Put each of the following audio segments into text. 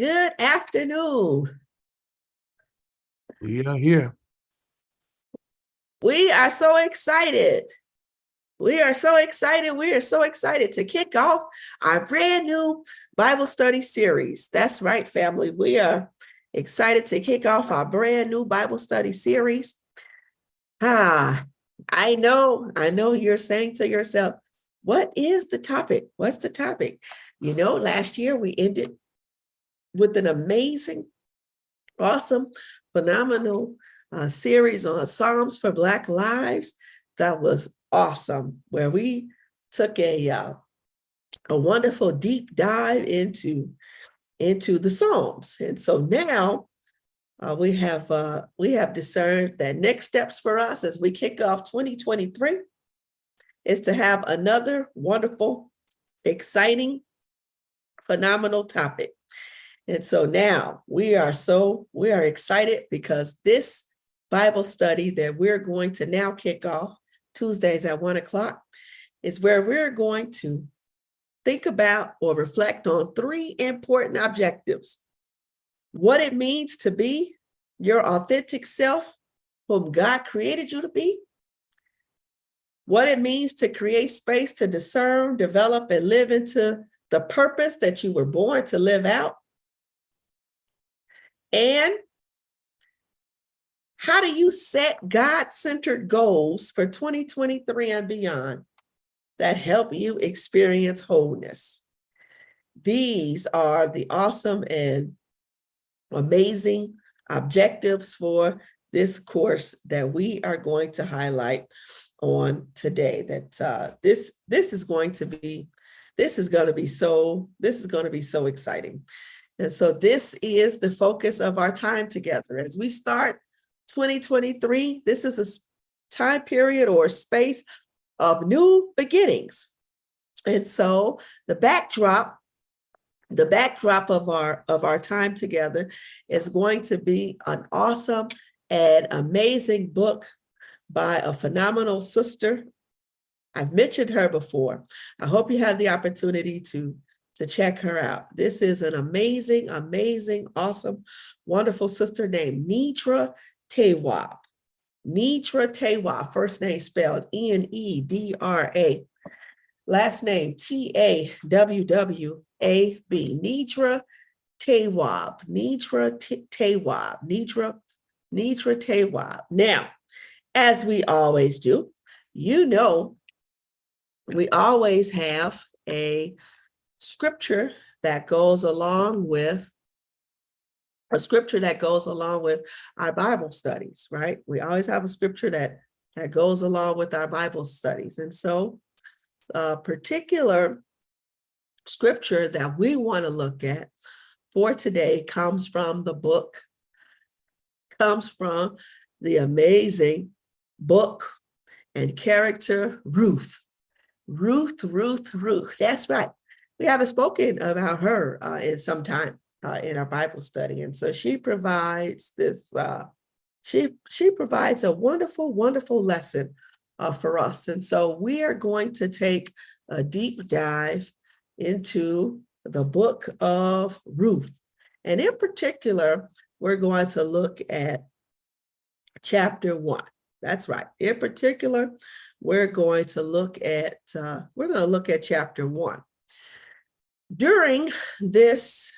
Good afternoon. We are here. We are so excited. We are so excited. We are so excited to kick off our brand new Bible study series. That's right, family. We are excited to kick off our brand new Bible study series. I know you're saying to yourself, what is the topic? What's the topic? You know, last year we ended with an amazing, awesome, phenomenal series on Psalms for Black Lives. That was awesome, where we took a wonderful deep dive into the Psalms. And so now we have discerned that next steps for us as we kick off 2023 is to have another wonderful, exciting, phenomenal topic. And so now we are excited because this Bible study that we're going to now kick off Tuesdays at 1:00 is where we're going to think about or reflect on three important objectives: what it means to be your authentic self, whom God created you to be; what it means to create space to discern, develop, and live into the purpose that you were born to live out; and how do you set God-centered goals for 2023 and beyond that help you experience wholeness. These are the awesome and amazing objectives for this course that we are going to highlight on today. That this is going to be so exciting. And so this is the focus of our time together. As we start 2023, this is a time period or space of new beginnings. And so the backdrop of our time together is going to be an awesome and amazing book by a phenomenal sister. I've mentioned her before. I hope you have the opportunity to check her out. This is an amazing, awesome, wonderful sister named Nidra Tawwab. Nidra Tawwab, first name spelled Nedra, last name Tawwab. Nidra Tawwab. Nidra Tawwab. Now, as we always do, you know, we always have a scripture that goes along with our Bible studies, right? We always have a scripture that goes along with our Bible studies. And so a particular scripture that we want to look at for today comes from the amazing book and character Ruth. Ruth. That's right. We haven't spoken about her in some time in our Bible study. And so she provides this, she provides a wonderful lesson for us. And so we are going to take a deep dive into the book of Ruth. And in particular, we're going to look at chapter 1. That's right. In particular, we're going to look at chapter 1. During this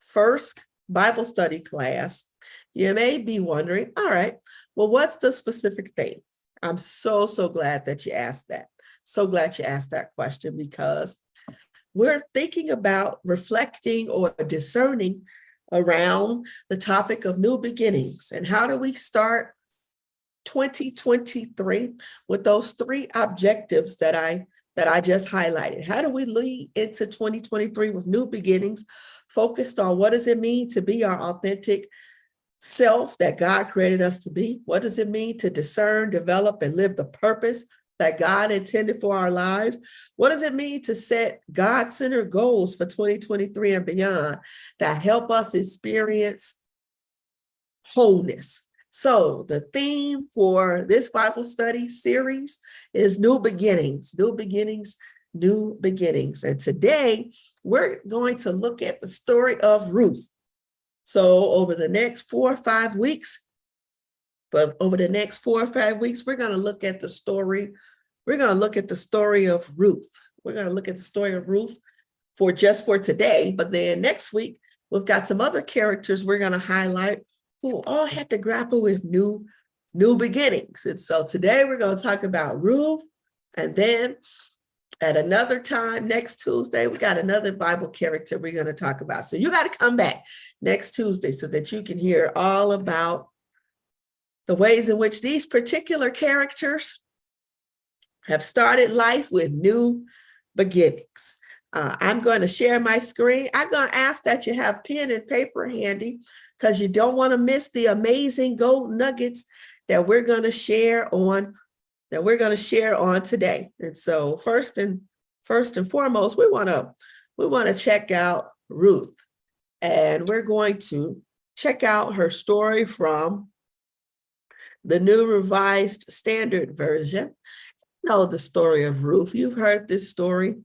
first Bible study class, you may be wondering, all right, well, what's the specific thing? I'm so glad that you asked that. So glad you asked that question, because we're thinking about reflecting or discerning around the topic of new beginnings. And how do we start 2023 with those three objectives that I just highlighted? How do we lead into 2023 with new beginnings, focused on what does it mean to be our authentic self that God created us to be? What does it mean to discern, develop, and live the purpose that God intended for our lives? What does it mean to set God-centered goals for 2023 and beyond that help us experience wholeness? So the theme for this Bible study series is new beginnings new beginnings. And today we're going to look at the story of Ruth. So over the next 4 or 5 weeks, we're going to look at the story. We're going to look at the story of Ruth. We're going to look at the story of Ruth for today. But then next week, we've got some other characters we're going to highlight who all had to grapple with new beginnings. And so today we're going to talk about Ruth. And then at another time, next Tuesday, we got another Bible character we're going to talk about. So you got to come back next Tuesday so that you can hear all about the ways in which these particular characters have started life with new beginnings. I'm going to share my screen. I'm going to ask that you have pen and paper handy because you don't want to miss the amazing gold nuggets that we're going to share on today. And so first and foremost, we want to check out Ruth, and we're going to check out her story from the New Revised Standard Version. You know the story of Ruth. You've heard this story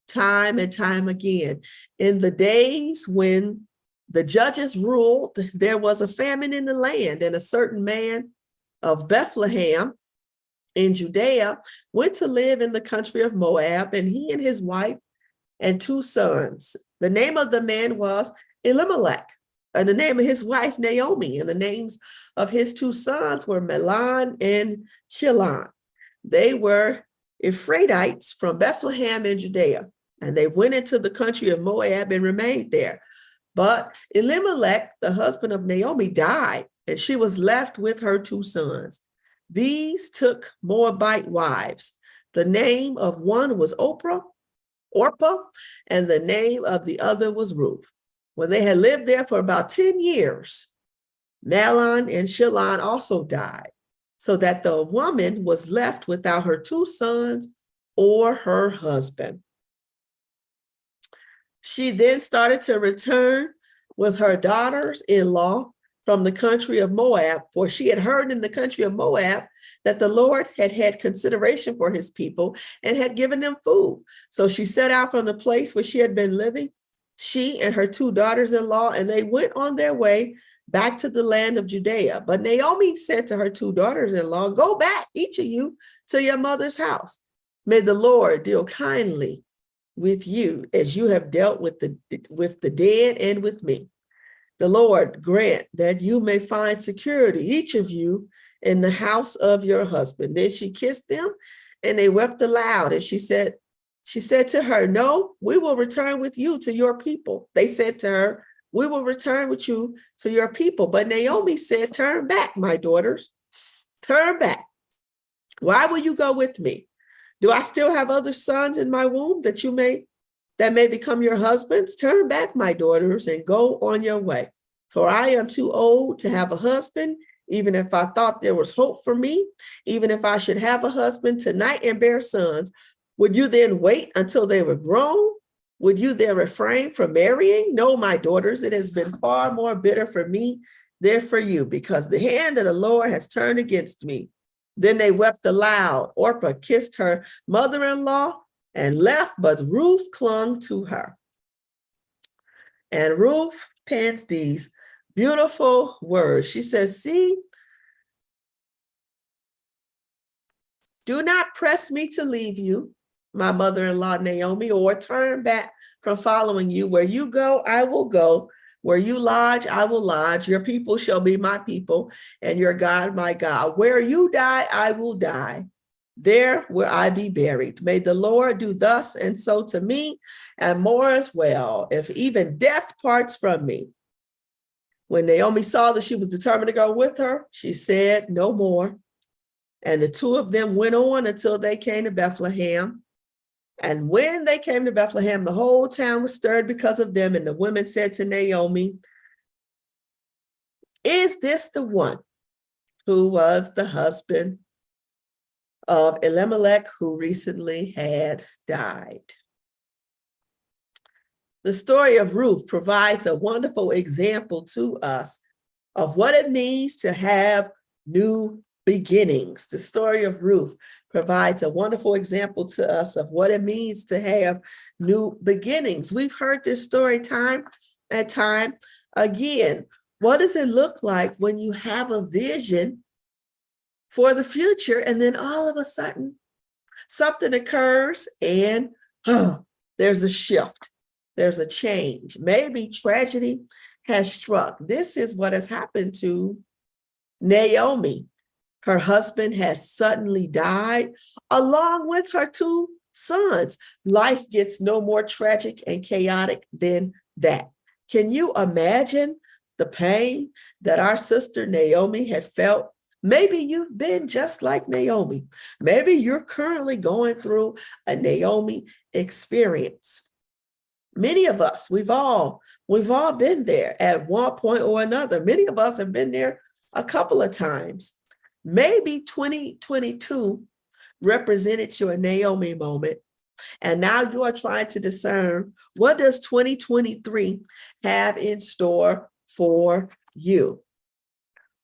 time and time again. In the days when the judges ruled, there was a famine in the land, and a certain man of Bethlehem in Judea went to live in the country of Moab, and he and his wife and 2 sons. The name of the man was Elimelech, and the name of his wife Naomi, and the names of his 2 sons were Mahlon and Chilion. They were Ephrathites from Bethlehem in Judea, and they went into the country of Moab and remained there. But Elimelech, the husband of Naomi, died, and she was left with her 2 sons. These took Moabite wives. The name of one was Orpah, and the name of the other was Ruth. When they had lived there for about 10 years, Mahlon and Chilion also died, so that the woman was left without her 2 sons or her husband. She then started to return with her daughters-in-law from the country of Moab, for she had heard in the country of Moab that the Lord had consideration for his people and had given them food. So she set out from the place where she had been living, she and her 2 daughters-in-law, and they went on their way back to the land of Judea. But Naomi said to her 2 daughters-in-law, "Go back, each of you, to your mother's house. May the Lord deal kindly with you as you have dealt with the dead and with me. The Lord grant that you may find security, each of you, in the house of your husband." Then she kissed them, and they wept aloud. And she said to her, "No, we will return with you to your people." They said to her, "We will return with you to your people." But Naomi said, "Turn back, my daughters. Turn back. Why will you go with me? Do I still have other sons in my womb that may become your husbands? Turn back, my daughters, and go on your way. For I am too old to have a husband, even if I thought there was hope for me. Even if I should have a husband tonight and bear sons, would you then wait until they were grown? Would you then refrain from marrying? No, my daughters, it has been far more bitter for me than for you, because the hand of the Lord has turned against me." Then they wept aloud. Orpah kissed her mother-in-law and left, but Ruth clung to her. And Ruth pens these beautiful words. She says, "See, do not press me to leave you, my mother-in-law Naomi, or turn back from following you. Where you go, I will go. Where you lodge, I will lodge. Your people shall be my people, and your God, my God. Where you die, I will die. There will I be buried. May the Lord do thus and so to me, and more as well, if even death parts from me." When Naomi saw that she was determined to go with her, she said no more. And the 2 of them went on until they came to Bethlehem. And when they came to Bethlehem, the whole town was stirred because of them. And the women said to Naomi, "Is this the one who was the husband of Elimelech, who recently had died?" The story of Ruth provides a wonderful example to us of what it means to have new beginnings. The story of Ruth provides a wonderful example to us of what it means to have new beginnings. We've heard this story time and time again. What does it look like when you have a vision for the future and then all of a sudden something occurs and there's a shift, there's a change. Maybe tragedy has struck. This is what has happened to Naomi. Her husband has suddenly died, along with her two sons. Life gets no more tragic and chaotic than that. Can you imagine the pain that our sister Naomi had felt? Maybe you've been just like Naomi. Maybe you're currently going through a Naomi experience. Many of us, we've all been there at one point or another. Many of us have been there a couple of times. Maybe 2022 represented your Naomi moment, and now you are trying to discern, what does 2023 have in store for you?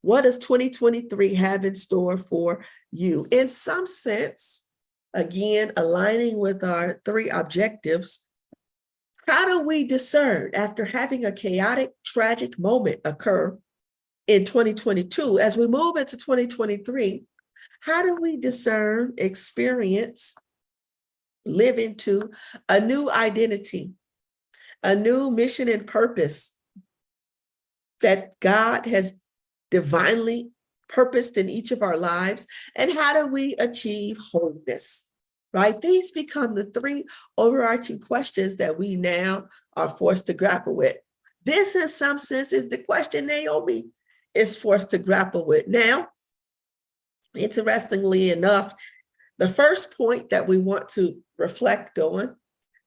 What does 2023 have in store for you? In some sense, again, aligning with our three objectives, how do we discern after having a chaotic, tragic moment occur in 2022, as we move into 2023, how do we discern, experience, live into a new identity, a new mission and purpose that God has divinely purposed in each of our lives? And how do we achieve wholeness, right? These become the three overarching questions that we now are forced to grapple with. This, in some sense, is the question Naomi is forced to grapple with. Now, interestingly enough, the first point that we want to reflect on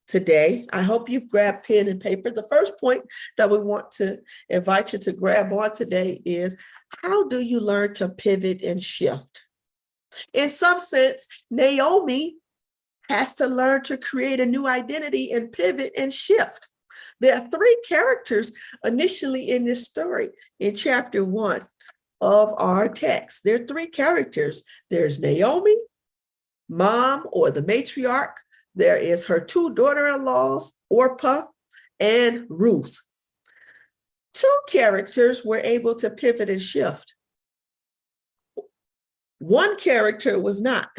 today, I hope you've grabbed pen and paper. The first point that we want to invite you to grab on today is, how do you learn to pivot and shift? In some sense, Naomi has to learn to create a new identity and pivot and shift. There are three characters initially in this story in chapter 1 of our text. There are three characters. There's Naomi, mom or the matriarch. There is her two daughter-in-laws, Orpah and Ruth. Two characters were able to pivot and shift. One character was not.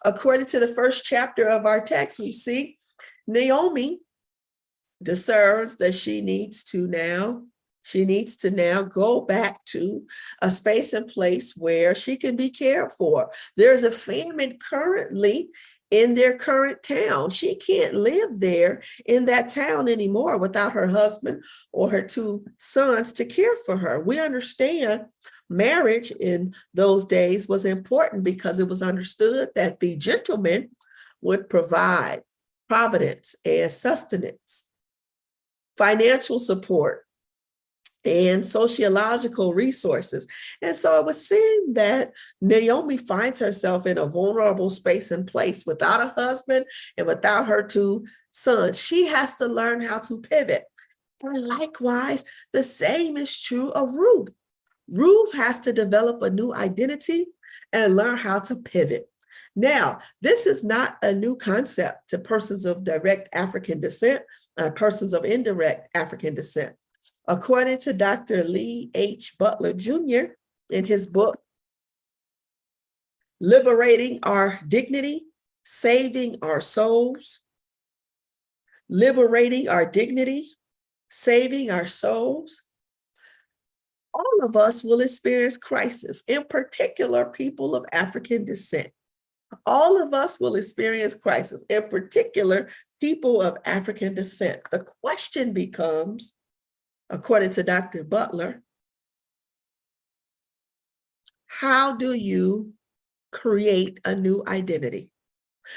According to the first chapter of our text, we see Naomi discerns that she needs to now go back to a space and place where she can be cared for. There's a famine currently in their current town. She can't live there in that town anymore without her husband or her two sons to care for her. We understand marriage in those days was important because it was understood that the gentleman would provide providence and sustenance, financial support, and sociological resources. And so it was seen that Naomi finds herself in a vulnerable space and place without a husband and without her two sons. She has to learn how to pivot. And likewise, the same is true of Ruth. Ruth has to develop a new identity and learn how to pivot. Now, this is not a new concept to persons of direct African descent, persons of indirect African descent. According to Dr. Lee H. Butler Jr. in his book, Liberating Our Dignity, Saving Our Souls, Liberating Our Dignity, Saving Our Souls, all of us will experience crisis, in particular, people of African descent. All of us will experience crisis, in particular, people of African descent. The question becomes, according to Dr. Butler, how do you create a new identity?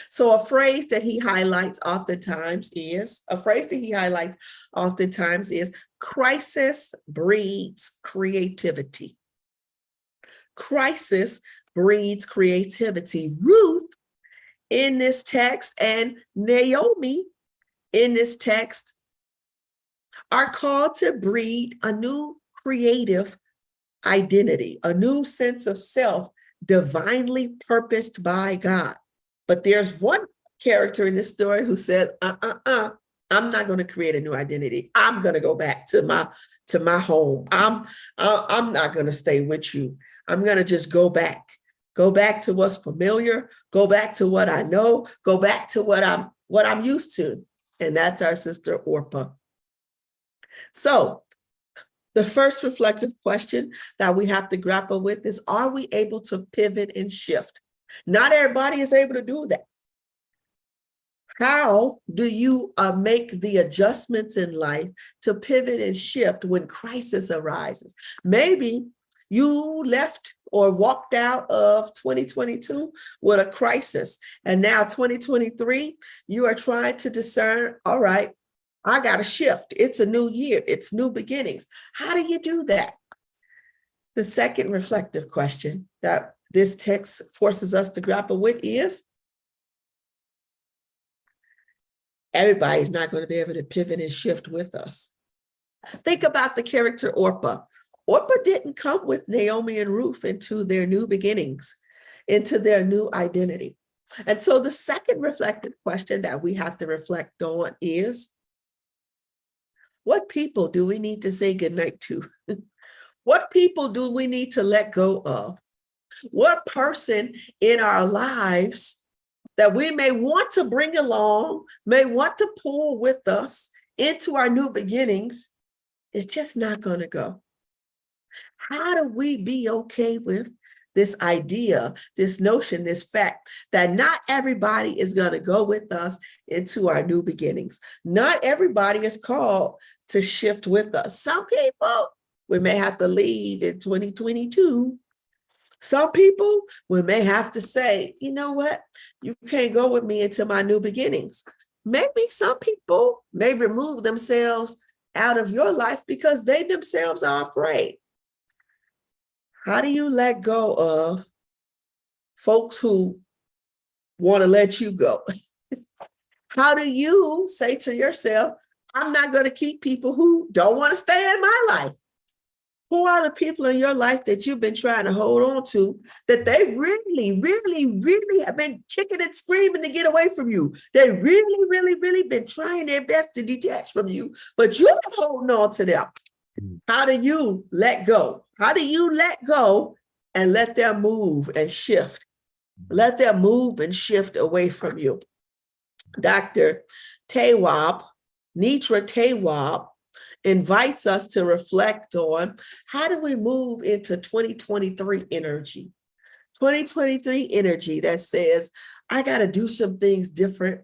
So a phrase that he highlights oftentimes is, crisis breeds creativity. Crisis breeds creativity. Ruth in this text and Naomi in this text are called to breed a new creative identity, a new sense of self divinely purposed by God. But there's one character in this story who said, I'm not going to create a new identity. I'm going to go back to my home. I'm not going to stay with you. I'm going to just go back to what's familiar, go back to what I know, go back to what I'm used to. And that's our sister Orpah. So the first reflective question that we have to grapple with is, are we able to pivot and shift? Not everybody is able to do that. How do you make the adjustments in life to pivot and shift when crisis arises? Maybe you left or walked out of 2022 with a crisis, and now 2023, you are trying to discern, all right, I got to shift. It's a new year. It's new beginnings. How do you do that? The second reflective question that this text forces us to grapple with is, everybody's not going to be able to pivot and shift with us. Think about the character Orpah. Orpah didn't come with Naomi and Ruth into their new beginnings, into their new identity. And so the second reflective question that we have to reflect on is, what people do we need to say goodnight to? What people do we need to let go of? What person in our lives that we may want to bring along, may want to pull with us into our new beginnings, is just not going to go? How do we be okay with this idea, this notion, this fact that not everybody is going to go with us into our new beginnings? Not everybody is called to shift with us. Some people, we may have to leave in 2022. Some people, we may have to say, you know what, you can't go with me into my new beginnings. Maybe some people may remove themselves out of your life because they themselves are afraid. How do you let go of folks who want to let you go? How do you say to yourself, I'm not going to keep people who don't want to stay in my life? Who are the people in your life that you've been trying to hold on to that they really, really, really have been kicking and screaming to get away from you? They really, really, really been trying their best to detach from you, but you've been holding on to them. How do you let go? How do you let go and let them move and shift? Let them move and shift away from you. Dr. Tawwab, Nitra Tawwab, invites us to reflect on, how do we move into 2023 energy? 2023 energy that says, I got to do some things different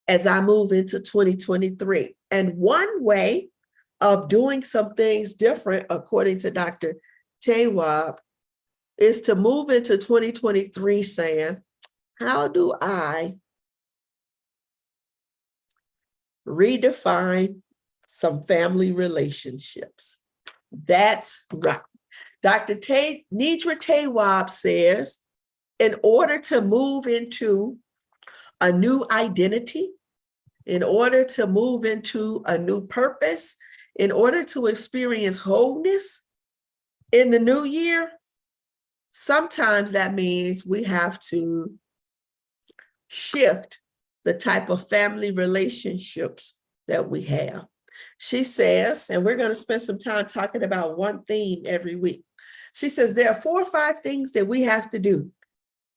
as I move into 2023. And one way of doing some things different, according to Dr. Tawwab, is to move into 2023 saying, how do I redefine some family relationships? That's right. Dr. Nitra Tawwab says, in order to move into a new identity, in order to move into a new purpose, in order to experience wholeness in the new year, sometimes that means we have to shift the type of family relationships that we have. She says, and we're going to spend some time talking about one theme every week. She says there are 4 or 5 things that we have to do.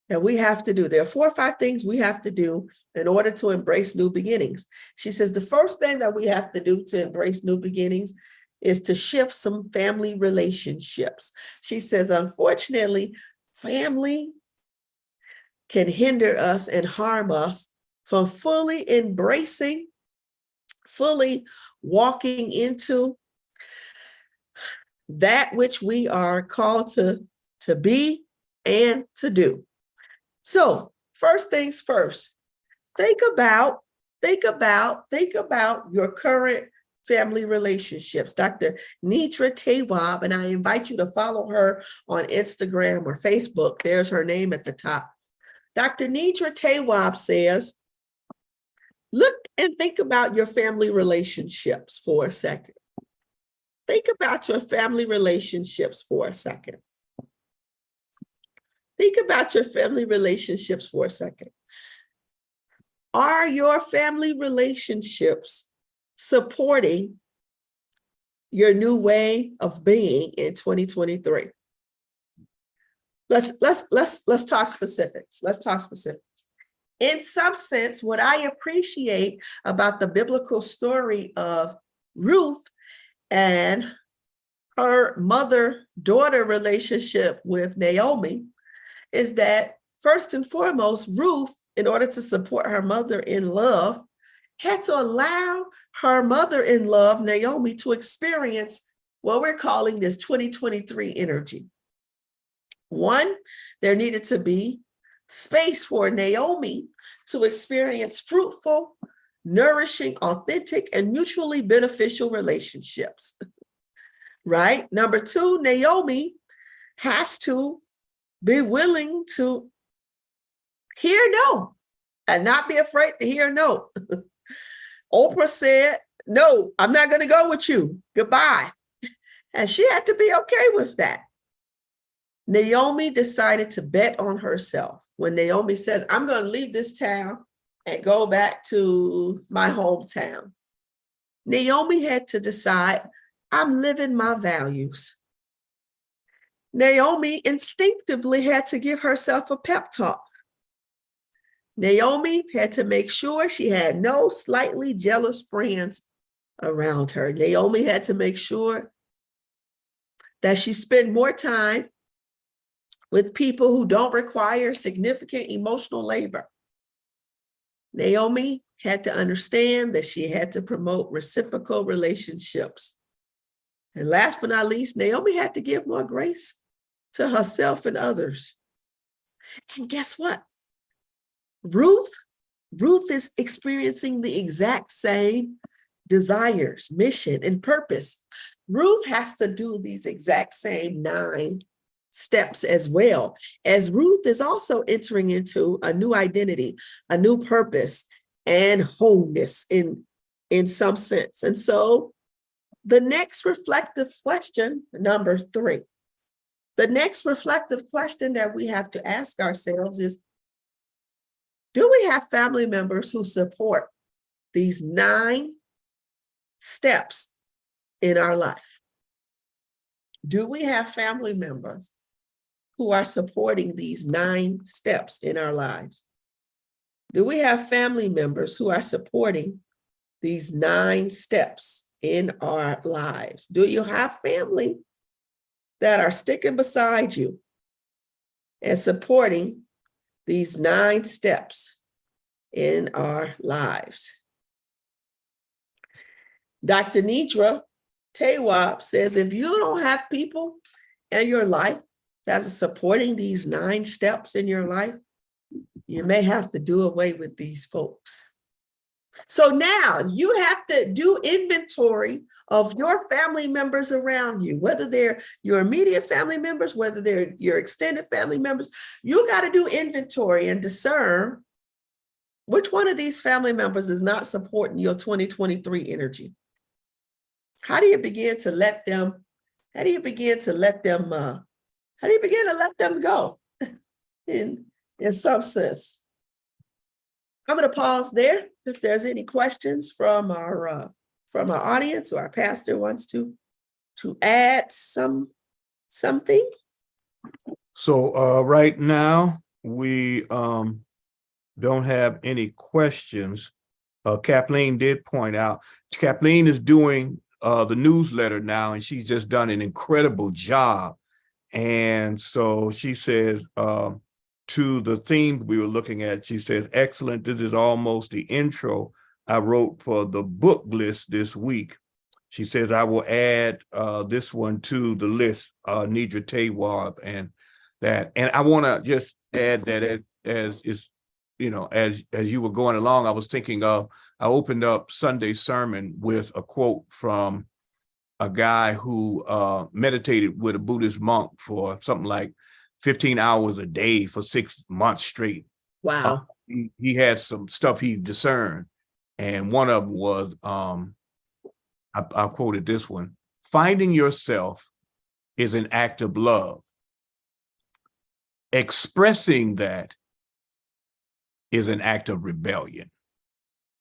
There are 4 or 5 things we have to do in order to embrace new beginnings. She says the first thing that we have to do to embrace new beginnings is to shift some family relationships. She says, unfortunately, family can hinder us and harm us from fully embracing, fully walking into that which we are called to be and to do. So first things first, think about your current family relationships. Dr. Nitra Tawwab, and I invite you to follow her on Instagram or Facebook. There's her name at the top. Dr. Nitra Tawwab says, look and think about your family relationships for a second. Think about your family relationships for a second. think about your family relationships for a second. Are your family relationships supporting your new way of being in 2023? Let's talk specifics. Let's talk specifics. In some sense, what I appreciate about the biblical story of Ruth and her mother-daughter relationship with Naomi is that, first and foremost, Ruth, in order to support her mother-in-law, had to allow her mother-in-law, Naomi, to experience what we're calling this 2023 energy. One, there needed to be space for Naomi to experience fruitful, nourishing, authentic, and mutually beneficial relationships, right? Number two, Naomi has to be willing to hear no and not be afraid to hear no. Oprah said, no, I'm not going to go with you. Goodbye. And she had to be okay with that. Naomi decided to bet on herself. When Naomi says, I'm going to leave this town and go back to my hometown, Naomi had to decide, I'm living my values. Naomi instinctively had to give herself a pep talk. Naomi had to make sure she had no slightly jealous friends around her. Naomi had to make sure that she spent more time with people who don't require significant emotional labor. Naomi had to understand that she had to promote reciprocal relationships. And last but not least, Naomi had to give more grace to herself and others. And guess what? Ruth is experiencing the exact same desires, mission, and purpose. Ruth has to do these exact same 9 steps as well, as Ruth is also entering into a new identity, a new purpose, and wholeness in some sense. And so the next reflective question, number 3, the next reflective question that we have to ask ourselves is, do we have family members who support these 9 steps in our life? Do we have family members who are supporting these 9 steps in our lives? Do we have family members who are supporting these 9 steps in our lives? Do you have family that are sticking beside you and supporting these 9 steps in our lives? Dr. Nidra Tawab says, if you don't have people in your life that are supporting these 9 steps in your life, you may have to do away with these folks. So now you have to do inventory of your family members around you, whether they're your immediate family members, whether they're your extended family members. You got to do inventory and discern which one of these family members is not supporting your 2023 energy. How do you begin to let them go in some sense? I'm going to pause there. If there's any questions from our audience, or our pastor wants to add something. So right now we don't have any questions. Kathleen did point out, Kathleen is doing the newsletter now, and she's just done an incredible job. And so she says, to the themes we were looking at, she says, excellent. This is almost the intro I wrote for the book list this week. She says, I will add this one to the list, Nidra Tawab, and that. And I want to just add that as you were going along, I was thinking of, I opened up Sunday sermon with a quote from a guy who meditated with a Buddhist monk for something like 15 hours a day for 6 months straight. Wow. He had some stuff he discerned. And one of them was, I quoted this one: finding yourself is an act of love. Expressing that is an act of rebellion.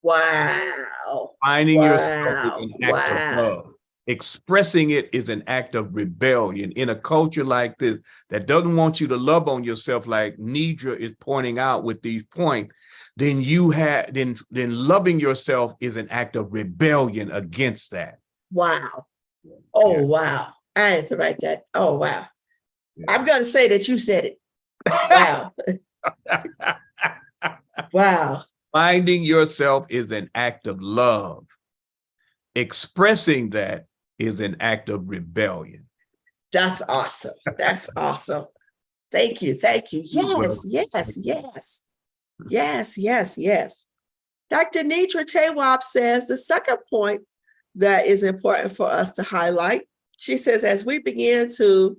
Wow. Finding yourself is Wow. an act of Wow. love. Expressing it is an act of rebellion. In a culture like this that doesn't want you to love on yourself, like Nidra is pointing out with these points, then loving yourself is an act of rebellion against that. Wow. Oh, Yeah. wow. I had to write that. Oh, wow. Yeah. I'm going to say that you said it. Wow. Wow. Finding yourself is an act of love. Expressing that is an act of rebellion. That's awesome. That's awesome. Thank you. Thank you. Yes, yes, yes. Yes, yes, yes. Dr. Nidra Tawab says the second point that is important for us to highlight, she says, as we begin to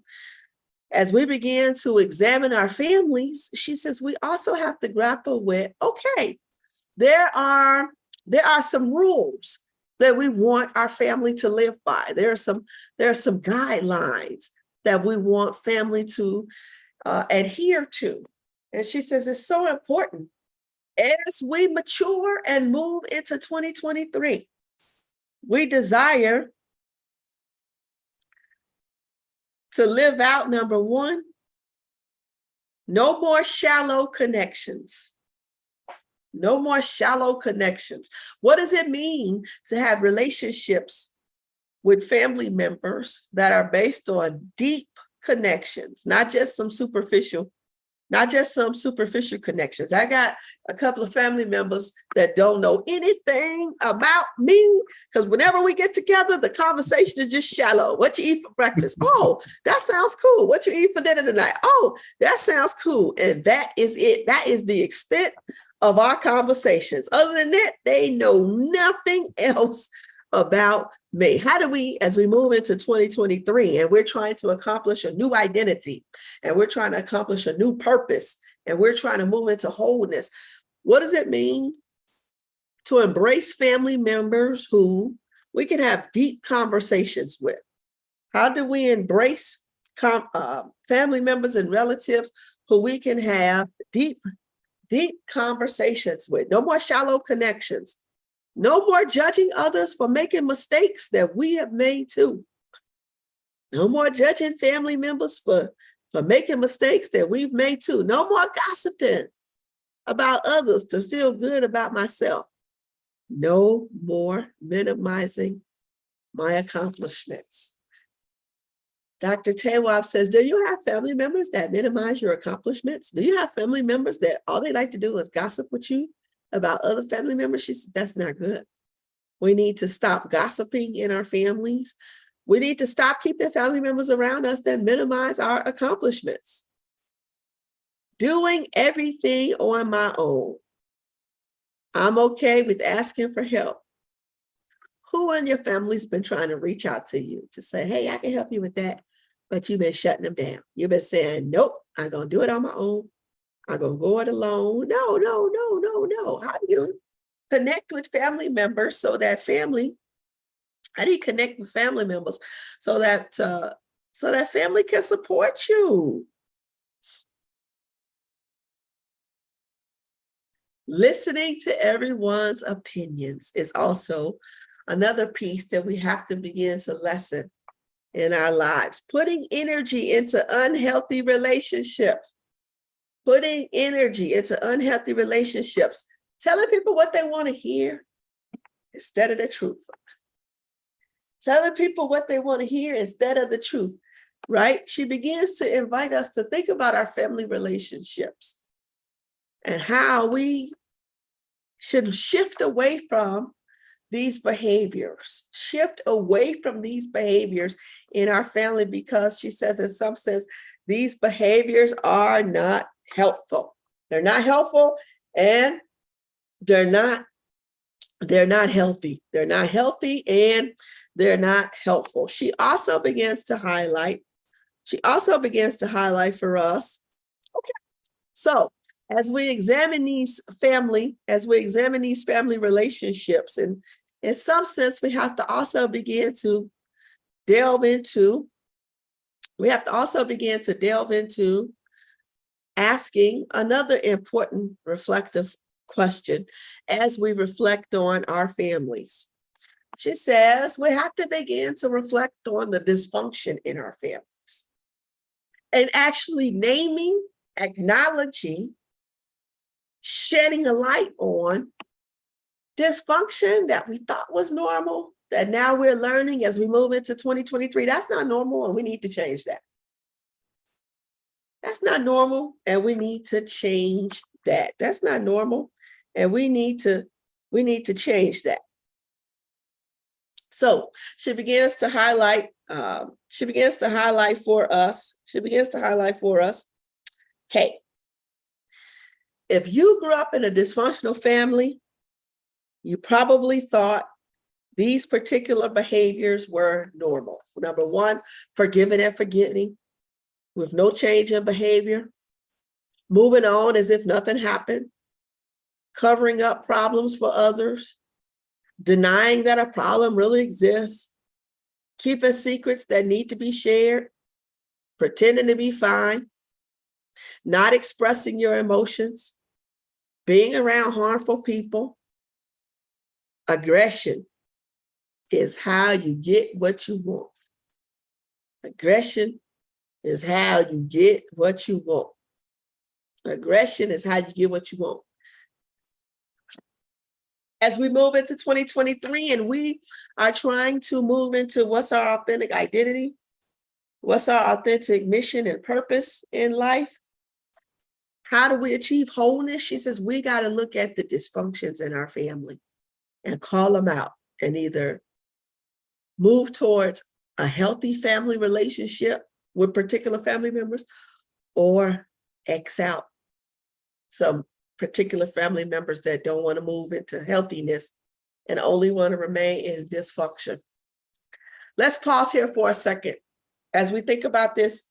examine our families, she says we also have to grapple with, okay, there are some rules that we want our family to live by. There are some guidelines that we want family to adhere to. And she says it's so important as we mature and move into 2023. We desire to live out, number one, no more shallow connections. No more shallow connections. What does it mean to have relationships with family members that are based on deep connections, not just some superficial connections? I got a couple of family members that don't know anything about me, because whenever we get together, the conversation is just shallow. What you eat for breakfast? Oh, that sounds cool. What you eat for dinner tonight? Oh, that sounds cool. And that is it. That is the extent of our conversations. Other than that, they know nothing else about me. How do we, as we move into 2023 and we're trying to accomplish a new identity and we're trying to accomplish a new purpose and we're trying to move into wholeness, what does it mean to embrace family members who we can have deep conversations with? How do we embrace family members and relatives who we can have deep conversations with? No more shallow connections. No more judging others for making mistakes that we have made too. No more judging family members for making mistakes that we've made too. No more gossiping about others to feel good about myself. No more minimizing my accomplishments. Dr. Tawab says, do you have family members that minimize your accomplishments? Do you have family members that all they like to do is gossip with you about other family members? She said, that's not good. We need to stop gossiping in our families. We need to stop keeping family members around us that minimize our accomplishments. Doing everything on my own. I'm okay with asking for help. Who in your family's been trying to reach out to you to say, hey, I can help you with that, but you've been shutting them down. You've been saying, nope, I'm going to do it on my own. I'm going to go it alone. No. How do you connect with family members how do you connect with family members so that family can support you? Listening to everyone's opinions is also another piece that we have to begin to lessen in our lives. Putting energy into unhealthy relationships. Telling people what they want to hear instead of the truth. Telling people what they want to hear instead of the truth, right? She begins to invite us to think about our family relationships and how we should shift away from these behaviors, in our family, because she says, in some sense, these behaviors are not helpful. They're not helpful and they're not healthy. They're not healthy and they're not helpful. She also begins to highlight for us, okay, so as we examine these family relationships, and in some sense, we have to also begin to delve into asking another important reflective question as we reflect on our families. She says we have to begin to reflect on the dysfunction in our families and actually naming, acknowledging, shedding a light on dysfunction that we thought was normal, that now we're learning as we move into 2023. That's not normal, and we need to change that. That's not normal, and we need to change that. That's not normal, and we need to change that. So she begins to highlight. She begins to highlight for us. Hey, if you grew up in a dysfunctional family, you probably thought these particular behaviors were normal. Number one, forgiving and forgetting with no change in behavior, moving on as if nothing happened, covering up problems for others, denying that a problem really exists, keeping secrets that need to be shared, pretending to be fine, not expressing your emotions, being around harmful people. Aggression is how you get what you want. Aggression is how you get what you want. Aggression is how you get what you want. As we move into 2023 and we are trying to move into what's our authentic identity, what's our authentic mission and purpose in life, how do we achieve wholeness? She says we got to look at the dysfunctions in our family and call them out and either move towards a healthy family relationship with particular family members or X out some particular family members that don't want to move into healthiness and only want to remain in dysfunction. Let's pause here for a second. As we think about this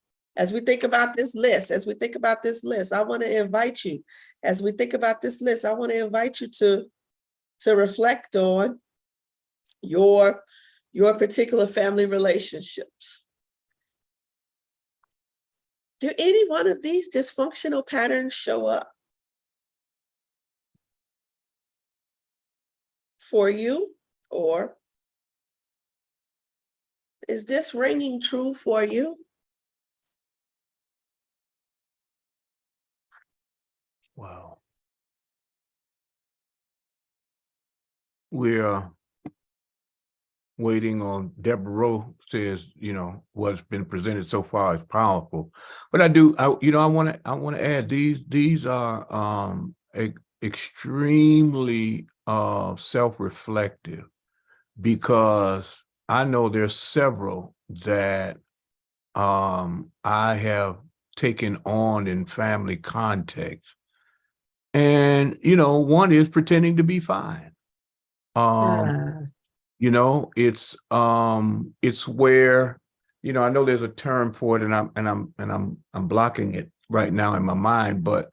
list, I want to invite you, as we think about this list, I want to invite you to reflect on your particular family relationships. Do any one of these dysfunctional patterns show up for you, or is this ringing true for you? Wow. We're waiting on Deborah Rowe says, what's been presented so far is powerful. But I want to add these are extremely self-reflective, because I know there's several that I have taken on in family context. And, one is pretending to be fine. It's where, I know there's a term for it, and I'm blocking it right now in my mind, but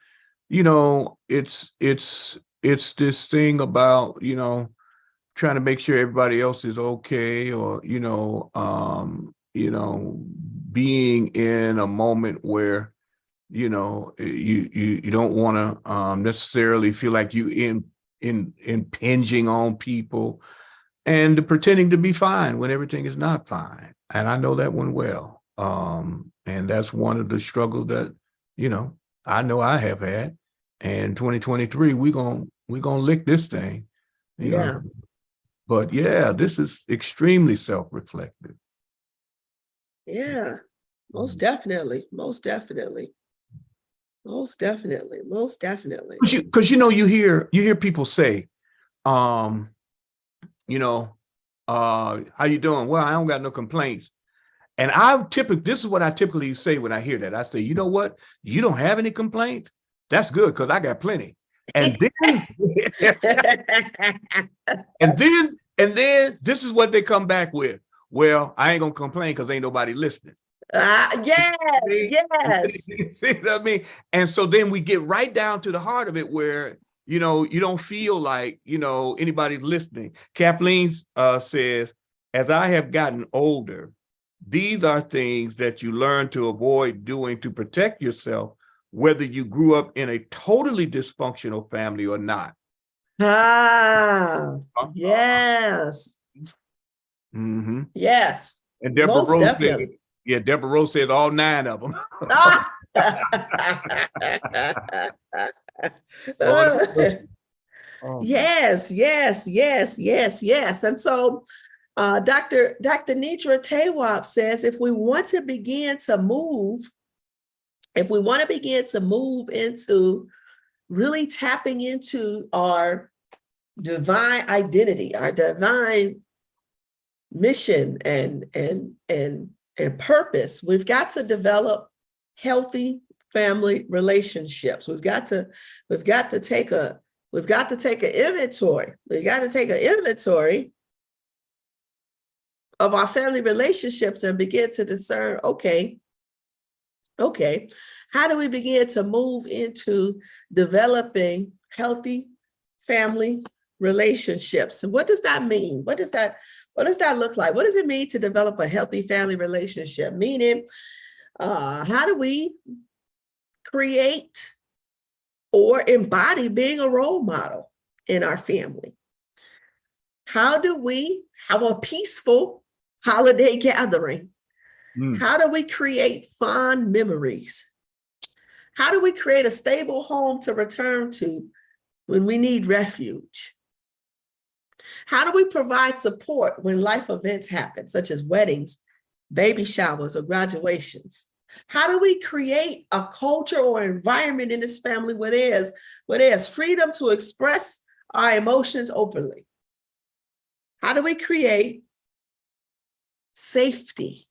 it's this thing about, trying to make sure everybody else is okay, or, being in a moment where, you don't want to necessarily feel like you impinging on people, and the pretending to be fine when everything is not fine. And I know that one well. And that's one of the struggles that, I know I have had. And 2023, we're gonna lick this thing. Yeah. But yeah, this is extremely self-reflective. Yeah, most definitely. Because you hear people say, how you doing? Well, I don't got no complaints. And this is what I typically say when I hear that. I say, you know what? You don't have any complaints? That's good, because I got plenty. And then and then this is what they come back with. Well, I ain't gonna complain because ain't nobody listening. Yes. See what I mean? And so then we get right down to the heart of it, where you don't feel like anybody's listening. Kathleen says, as I have gotten older, these are things that you learn to avoid doing to protect yourself whether you grew up in a totally dysfunctional family or not. Yes. Mm-hmm. Yes. And Deborah Most Rose definitely. said, yeah, Deborah Rose said all 9 of them. Yes, yes, yes, yes, yes. And so Dr. Nidra Tawab says if we want to begin to move into really tapping into our divine identity, our divine mission and purpose, we've got to develop healthy family relationships. We've got to take an inventory. We got to take an inventory of our family relationships and begin to discern, okay, how do we begin to move into developing healthy family relationships? And what does that mean? What does that look like? What does it mean to develop a healthy family relationship? Meaning, how do we create or embody being a role model in our family? How do we have a peaceful holiday gathering? How do we create fond memories? How do we create a stable home to return to when we need refuge? How do we provide support when life events happen, such as weddings, baby showers, or graduations? How do we create a culture or environment in this family where there's freedom to express our emotions openly? How do we create safety?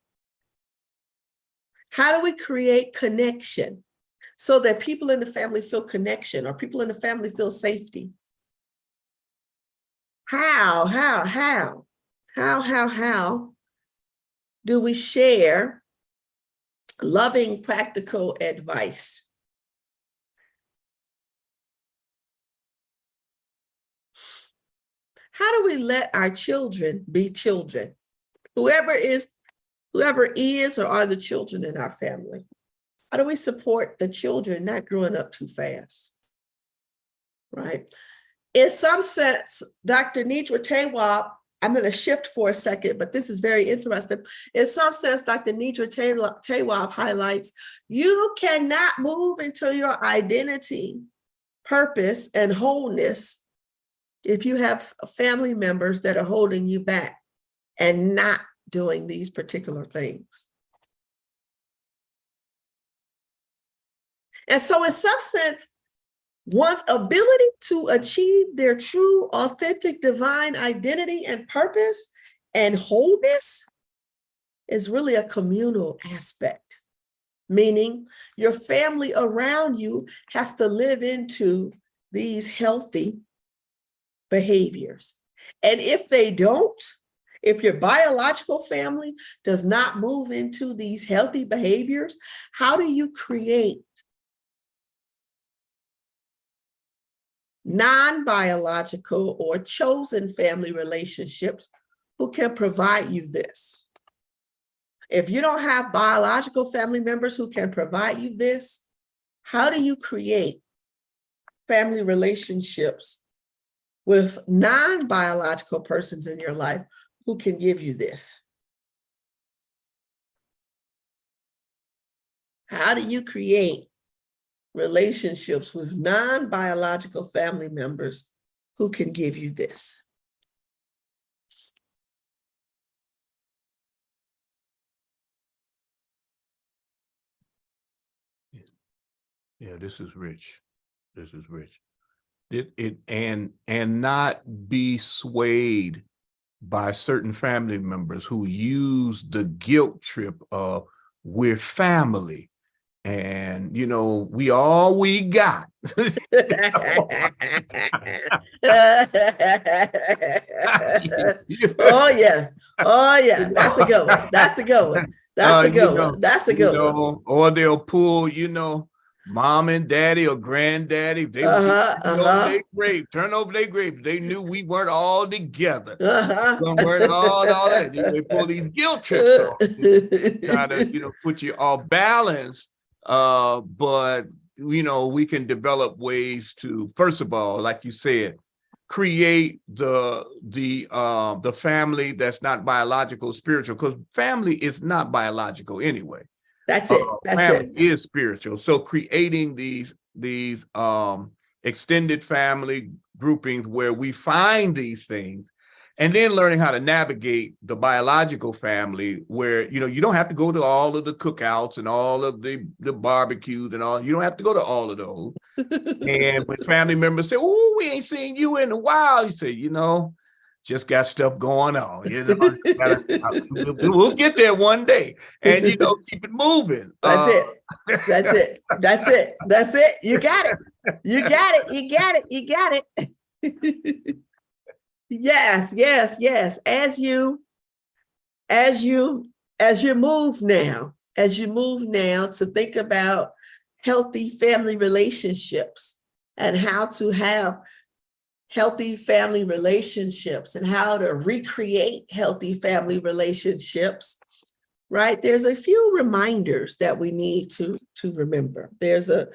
How do we create connection so that people in the family feel connection or people in the family feel safety? How do we share loving, practical advice? How do we let our children be children? Whoever is or are the children in our family. How do we support the children not growing up too fast? Right? In some sense, Dr. Nidra Tawab, I'm going to shift for a second, but this is very interesting. In some sense, Dr. Nidra Tawab highlights, you cannot move into your identity, purpose, and wholeness if you have family members that are holding you back and not doing these particular things. And so in some sense, one's ability to achieve their true, authentic, divine identity and purpose and wholeness is really a communal aspect, meaning your family around you has to live into these healthy behaviors. And if they don't, if your biological family does not move into these healthy behaviors, how do you create non-biological or chosen family relationships who can provide you this? If you don't have biological family members who can provide you this, how do you create family relationships with non-biological persons in your life who can give you this? How do you create relationships with non-biological family members who can give you this? Yeah, this is rich. This is rich. And not be swayed by certain family members who use the guilt trip of we're family and we all we got. Oh yes, that's a good one. That's a good one. That's a good one. That's a good one. Or they'll pull, mom and daddy or granddaddy, they turn over their grave. They knew we weren't all together. Don't worry all that. They pull these guilt trips off, try to put you off balance. But we can develop ways to, first of all, like you said, create the family that's not biological, spiritual, because family is not biological anyway. That's it. That's family it. is spiritual. So creating these extended family groupings where we find these things, and then learning how to navigate the biological family where, you don't have to go to all of the cookouts and all of the barbecues and all. You don't have to go to all of those. And when family members say, "Oh, we ain't seen you in a while," you say, just got stuff going on. We'll get there one day, and keep it moving. That's it. That's it. That's it. That's it. You got it. You got it. You got it. You got it. Yes, yes, yes. As you move now to think about healthy family relationships and how to have healthy family relationships and how to recreate healthy family relationships, right? There's a few reminders that we need to remember. There's a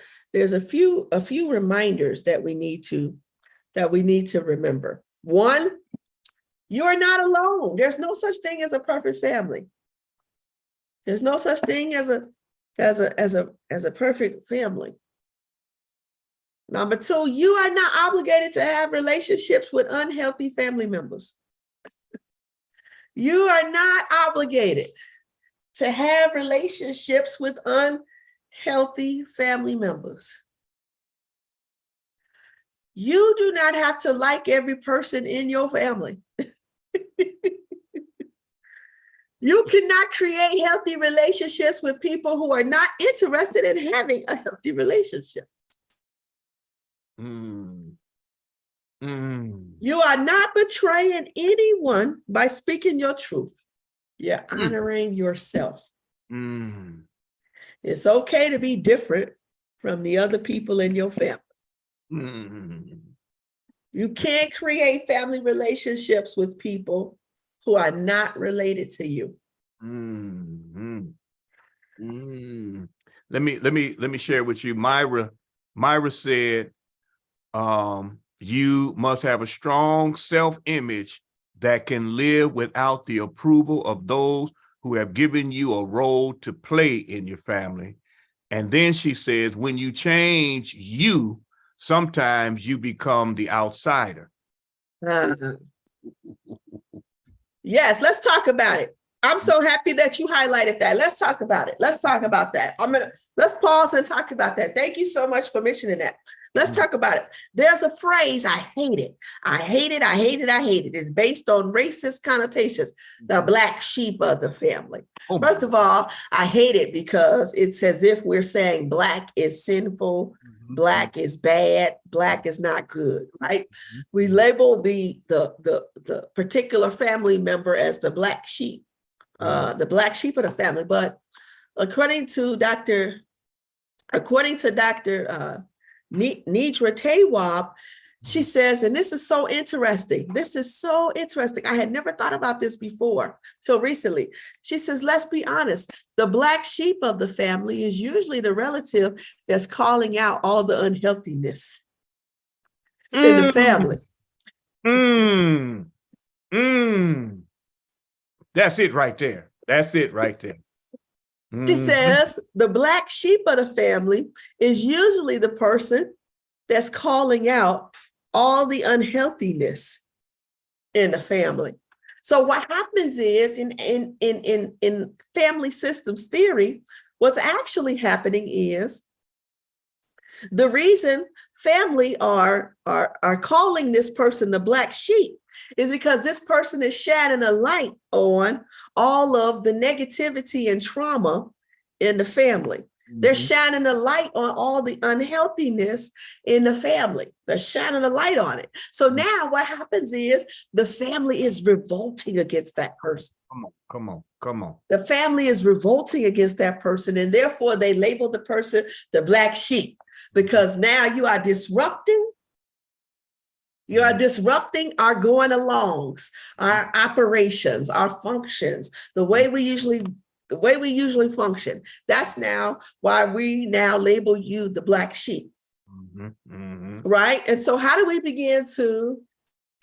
few reminders that we need to remember. One, you are not alone. There's no such thing as a perfect family. There's no such thing as a perfect family. Number two, you are not obligated to have relationships with unhealthy family members. You are not obligated to have relationships with unhealthy family members. You do not have to like every person in your family. You cannot create healthy relationships with people who are not interested in having a healthy relationship. You are not betraying anyone by speaking your truth. You're honoring yourself. It's okay to be different from the other people in your family. You can't create family relationships with people who are not related to you. Let me share with you. Myra said, you must have a strong self-image that can live without the approval of those who have given you a role to play in your family. And then she says, when you change you, sometimes you become the outsider. Yes, let's talk about it. I'm so happy that you highlighted that. Let's talk about it. Let's talk about that. Let's pause and talk about that. Thank you so much for mentioning that. Let's talk about it. There's a phrase, I hate it. I hate it. I hate it. I hate it. It's based on racist connotations, the black sheep of the family. First of all, I hate it because it's as if we're saying black is sinful, black is bad, black is not good, right? We label the particular family member as the black sheep of the family. But according to Dr. Nidra Tawwab, she says, and this is so interesting. This is so interesting. I had never thought about this before till recently. She says, let's be honest. The black sheep of the family is usually the relative that's calling out all the unhealthiness in the family. That's it right there. That's it right there. She says the black sheep of the family is usually the person that's calling out all the unhealthiness in the family. So what happens is in family systems theory, what's actually happening is the reason family are calling this person the black sheep is because this person is shining a light on all of the negativity and trauma in the family. They're shining a light on all the unhealthiness in the family. They're shining a light on it. So now what happens is the family is revolting against that person. Come on. The family is revolting against that person, and therefore they label the person the black sheep because now you are disrupting. You are disrupting our going alongs, our operations, our functions, the way we usually the way we usually function. That's now why we now label you the black sheep, right? And so how do we begin to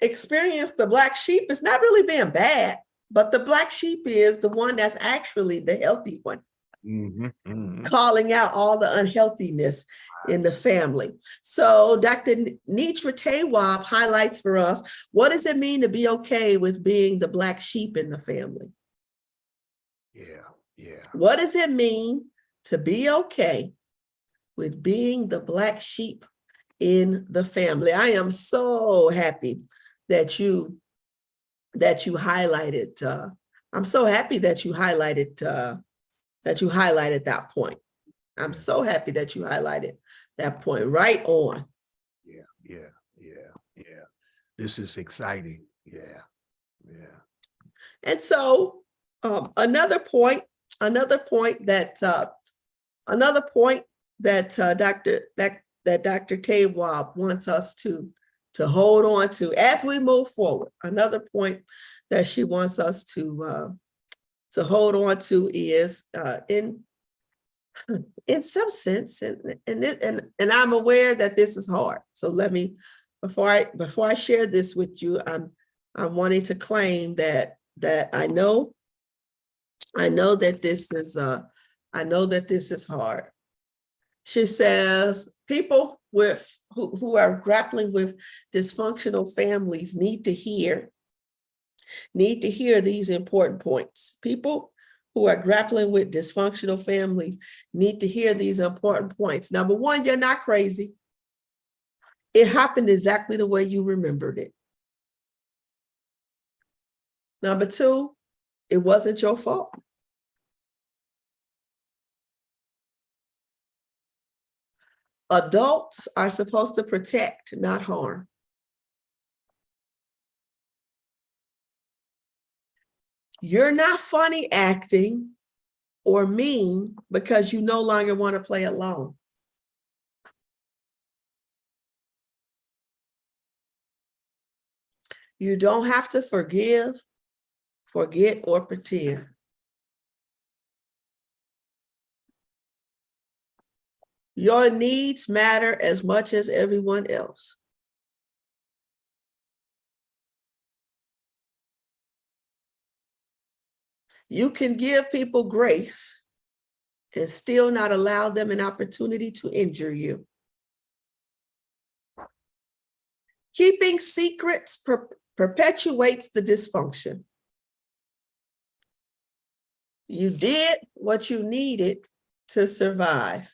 experience the black sheep? It's not really being bad, but the black sheep is the one that's actually the healthy one, calling out all the unhealthiness in the family. So Dr. Nitra Tawab highlights for us, what does it mean to be okay with being the black sheep in the family? Yeah. What does it mean to be okay with being the black sheep in the family? I am so happy that you highlighted. I'm so happy that you highlighted that point. I'm so happy that you highlighted that point. Right on. Yeah. This is exciting. Yeah. And so another point that Dr. Tawab wants us to hold on to as we move forward. Another point that she wants us to hold on to is in some sense, and I'm aware that this is hard. So let me, before I share this with you, I'm wanting to claim that I know that this is hard. She says people who are grappling with dysfunctional families need to hear these important points. People who are grappling with dysfunctional families need to hear these important points. Number one, you're not crazy. It happened exactly the way you remembered it. Number two, it wasn't your fault. Adults are supposed to protect, not harm. You're not funny acting or mean because you no longer want to play along. You don't have to forgive, forget, or pretend. Your needs matter as much as everyone else. You can give people grace and still not allow them an opportunity to injure you. Keeping secrets perpetuates the dysfunction. You did what you needed to survive.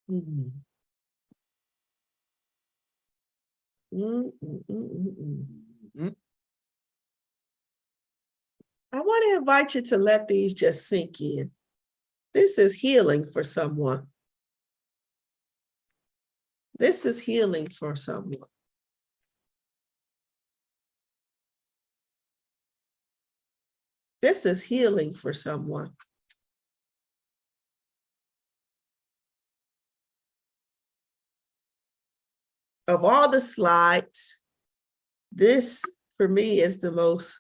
Mm. I want to invite you to let these just sink in. This is healing for someone. This is healing for someone. This is healing for someone. Of all the slides, this for me is the most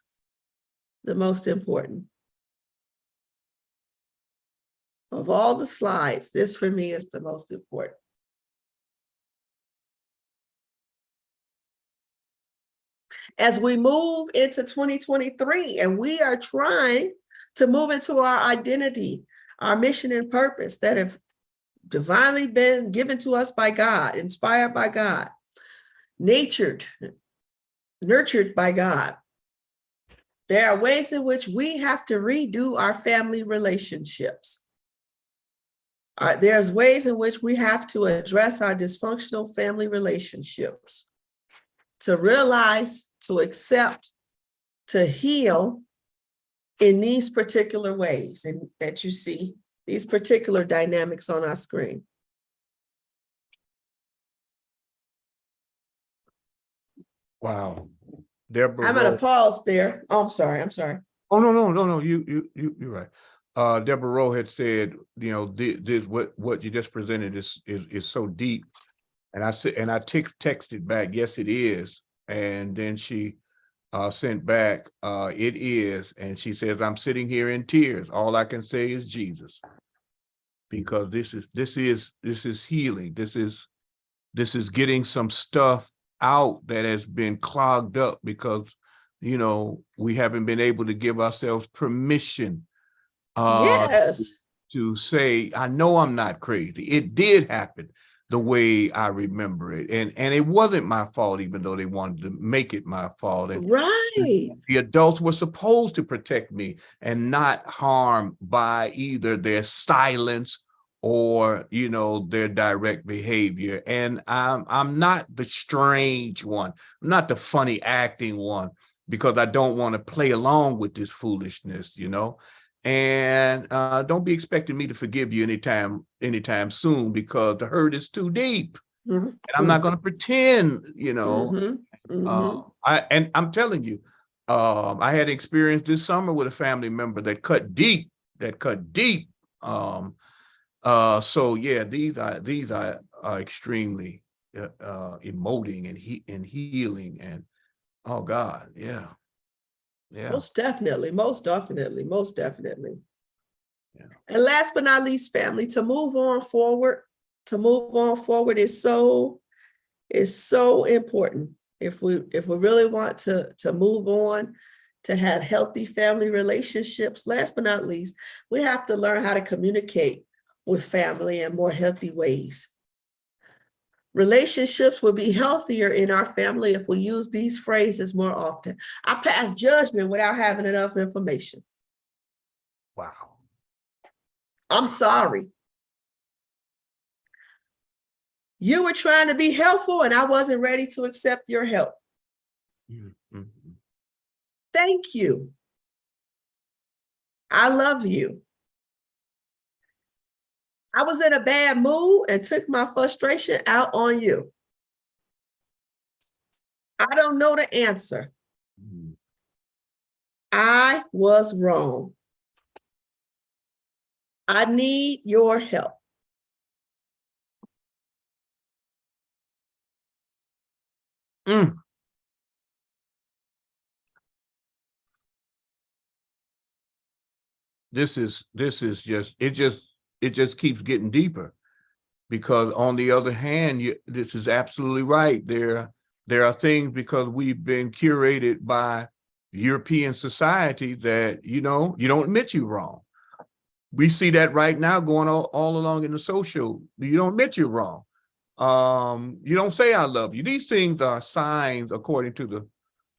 important. Of all the slides, this for me is the most important. As we move into 2023 and we are trying to move into our identity, our mission and purpose that have divinely been given to us by God, inspired by God, nurtured by God. There are ways in which we have to redo our family relationships. There's ways in which we have to address our dysfunctional family relationships, to realize, to accept, to heal in these particular ways, and that you see these particular dynamics on our screen. Wow. Deborah, I'm going to pause there. Oh, I'm sorry. Oh, no. You're right. Deborah Rowe had said, this what you just presented is so deep. And I said, and I texted back, yes, it is. And then she sent back, it is. And she says, I'm sitting here in tears. All I can say is Jesus, because this is healing. This is getting some stuff out that has been clogged up because, we haven't been able to give ourselves permission Yes. to say, I know I'm not crazy. It did happen the way I remember it. And it wasn't my fault, even though they wanted to make it my fault. And Right. the adults were supposed to protect me and not harm by either their silence or, their direct behavior. And I'm not the strange one. I'm not the funny acting one, because I don't want to play along with this foolishness, and don't be expecting me to forgive you anytime soon, because the hurt is too deep. Mm-hmm. And I'm not going to pretend, Mm-hmm. Mm-hmm. I'm telling you, I had experience this summer with a family member that cut deep. So yeah, these are extremely emoting and healing, and oh God, yeah. Most definitely, most definitely, most definitely. Yeah. And last but not least, family, to move on forward is so important. If we really want to move on, to have healthy family relationships, last but not least, we have to learn how to communicate with family in more healthy ways. Relationships will be healthier in our family if we use these phrases more often. I pass judgment without having enough information. Wow. I'm sorry. You were trying to be helpful and I wasn't ready to accept your help. Mm-hmm. Thank you. I love you. I was in a bad mood and took my frustration out on you. I don't know the answer. Mm-hmm. I was wrong. I need your help. Mm. This is just it just keeps getting deeper, because on the other hand, this is absolutely right. There are things, because we've been curated by European society, that you don't admit you're wrong. We see that right now going all along in the social. You don't admit you're wrong. You don't say I love you. These things are signs, according to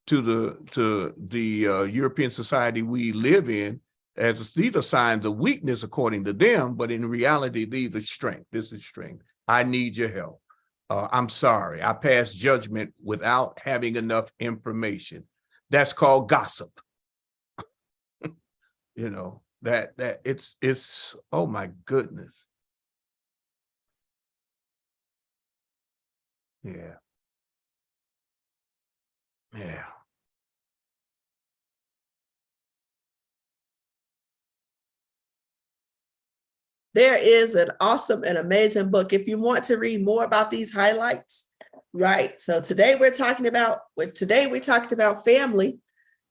the European society we live in, as these are signs of weakness according to them, but in reality, these are strength. This is strength. I need your help. I'm sorry. I passed judgment without having enough information. That's called gossip. That it's oh my goodness. Yeah. Yeah. There is an awesome and amazing book. If you want to read more about these highlights, right? So today we talked about family.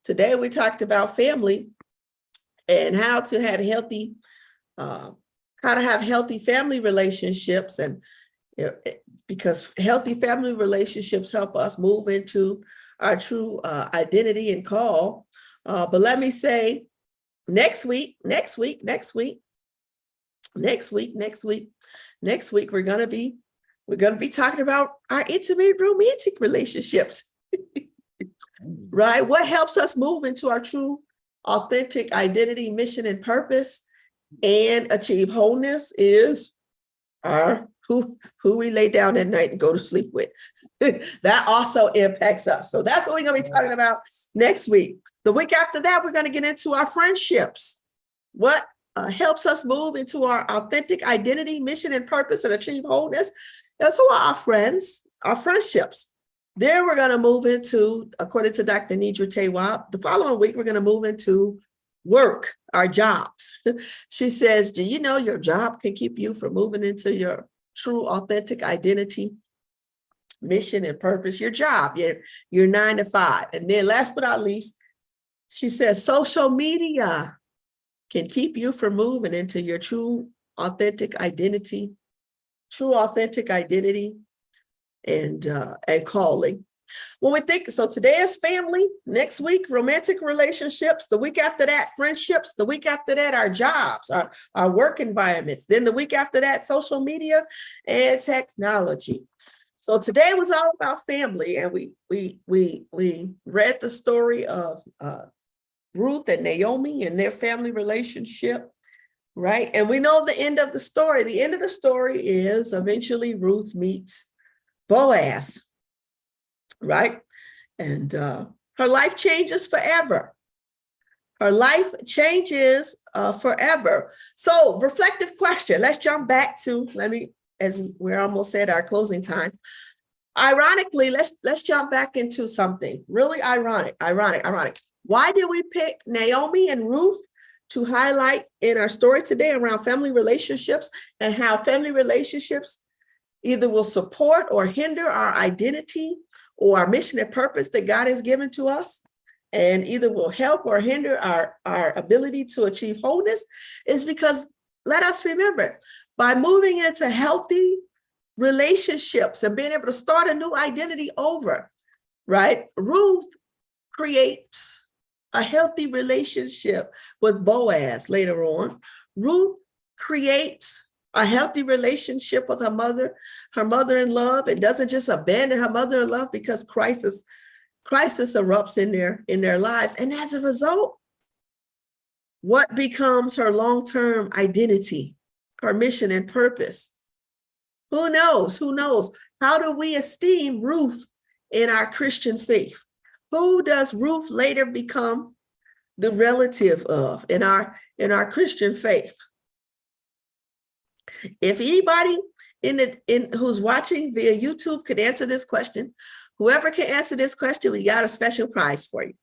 Today we talked about family and how to have healthy family relationships, and because healthy family relationships help us move into our true identity and call. But let me say, next week, we're gonna be talking about our intimate romantic relationships. Right? What helps us move into our true authentic identity, mission, and purpose, and achieve wholeness is our who we lay down at night and go to sleep with. That also impacts us. So that's what we're gonna be talking about next week. The week after that, we're gonna get into our friendships. What helps us move into our authentic identity, mission, and purpose, and achieve wholeness? That's who are our friends, our friendships. Then we're going to move into, according to Dr. Nidra Tawab, the following week, we're going to move into work, our jobs. She says, do you know your job can keep you from moving into your true, authentic identity, mission, and purpose? Your job, your 9 to 5. And then last but not least, she says, social media can keep you from moving into your true, authentic identity, and calling. When we think, so today is family, next week, romantic relationships, the week after that, friendships, the week after that, our jobs, our work environments, then the week after that, social media and technology. So today was all about family, and we read the story of Ruth and Naomi and their family relationship, right? And we know the end of the story. The end of the story is eventually Ruth meets Boaz, right? And her life changes forever. Her life changes forever. So reflective question. Let's jump back to, as we're almost at our closing time. Ironically, let's jump back into something really ironic. Why did we pick Naomi and Ruth to highlight in our story today around family relationships, and how family relationships either will support or hinder our identity or our mission and purpose that God has given to us, and either will help or hinder our ability to achieve wholeness? Is because, let us remember, by moving into healthy relationships and being able to start a new identity over, right? Ruth creates a healthy relationship with Boaz later on. Ruth creates a healthy relationship with her mother in love, and doesn't just abandon her mother in love because crisis erupts in their lives. And as a result, what becomes her long-term identity, her mission and purpose? Who knows? How do we esteem Ruth in our Christian faith? Who does Ruth later become the relative of in our Christian faith? If anybody who's watching via YouTube could answer this question, whoever can answer this question, we got a special prize for you.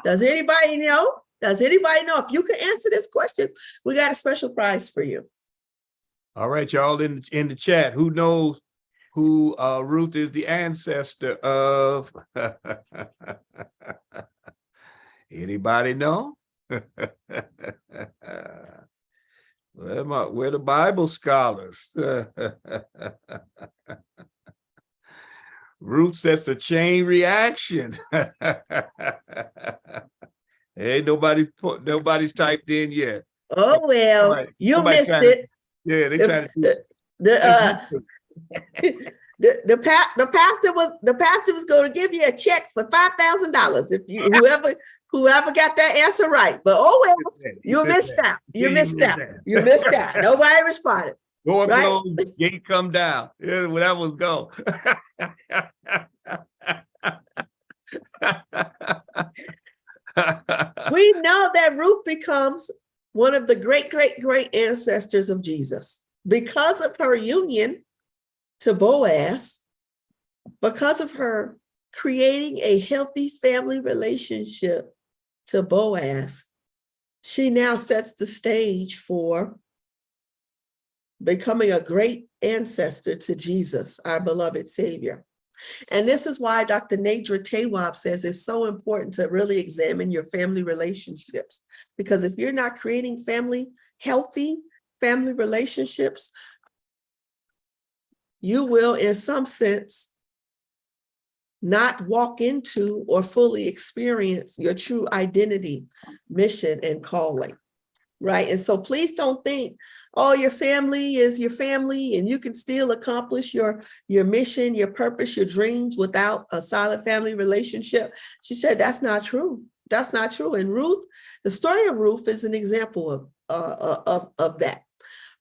Does anybody know? If you can answer this question, we got a special prize for you. All right, y'all in the chat, who knows who Ruth is the ancestor of? Anybody know? Where the Bible scholars? Ruth sets a chain reaction. Hey, nobody's typed in yet. Oh, well, you missed it. Yeah, they trying to the pastor was going to give you a check for $5,000 if you whoever got that answer right. But oh well, you missed out. You missed out. Nobody responded. Door closed, gate come down. Yeah, well, that was go. We know that Ruth becomes one of the great ancestors of Jesus because of her union to Boaz, because of her creating a healthy family relationship to Boaz. She now sets the stage for becoming a great ancestor to Jesus, our beloved Savior. And this is why Dr. Nadra Tawwab says it's so important to really examine your family relationships, because if you're not creating healthy family relationships, you will, in some sense, not walk into or fully experience your true identity, mission, and calling, right? And so please don't think, oh, your family is your family and you can still accomplish your mission, your purpose, your dreams without a solid family relationship. She said that's not true. That's not true. And Ruth, the story of Ruth is an example of that.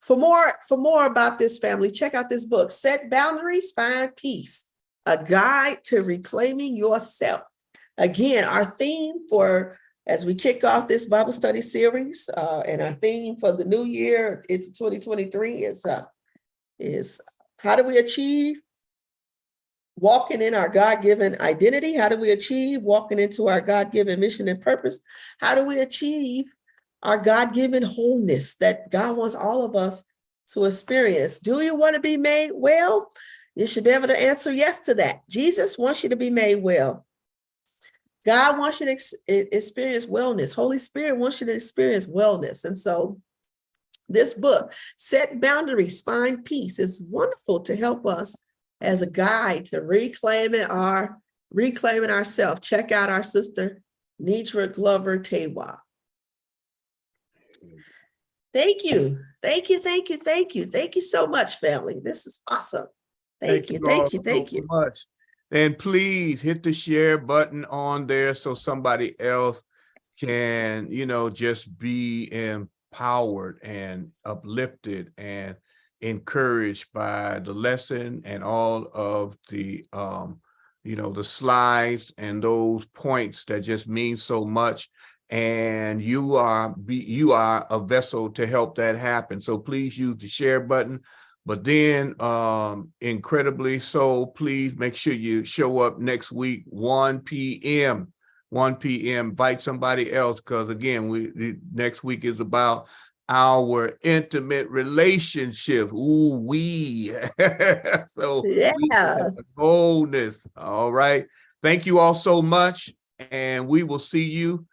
For more about this family, check out this book, Set Boundaries, Find Peace, a guide to reclaiming yourself. Again, our theme as we kick off this Bible study series, and our theme for the new year, it's 2023, is how do we achieve walking in our God-given identity? How do we achieve walking into our God-given mission and purpose? How do we achieve our God-given wholeness that God wants all of us to experience. Do you want to be made well? You should be able to answer yes to that. Jesus wants you to be made well. God wants you to experience wellness. Holy Spirit wants you to experience wellness. And so this book, Set Boundaries, Find Peace, is wonderful to help us as a guide to reclaiming ourselves. Check out our sister, Nidra Glover Tewa. Thank you. Thank you. Thank you. Thank you. Thank you so much, family. This is awesome. Thank you. Thank you. Thank you. Much. And please hit the share button on there so somebody else can, just be empowered and uplifted and encouraged by the lesson and all of the, the slides and those points that just mean so much. And you are a vessel to help that happen. So please use the share button. But then incredibly so, please make sure you show up next week, 1 p.m. Invite somebody else, because again, next week is about our intimate relationship. Ooh, so Yeah. we have the boldness. All right. Thank you all so much. And we will see you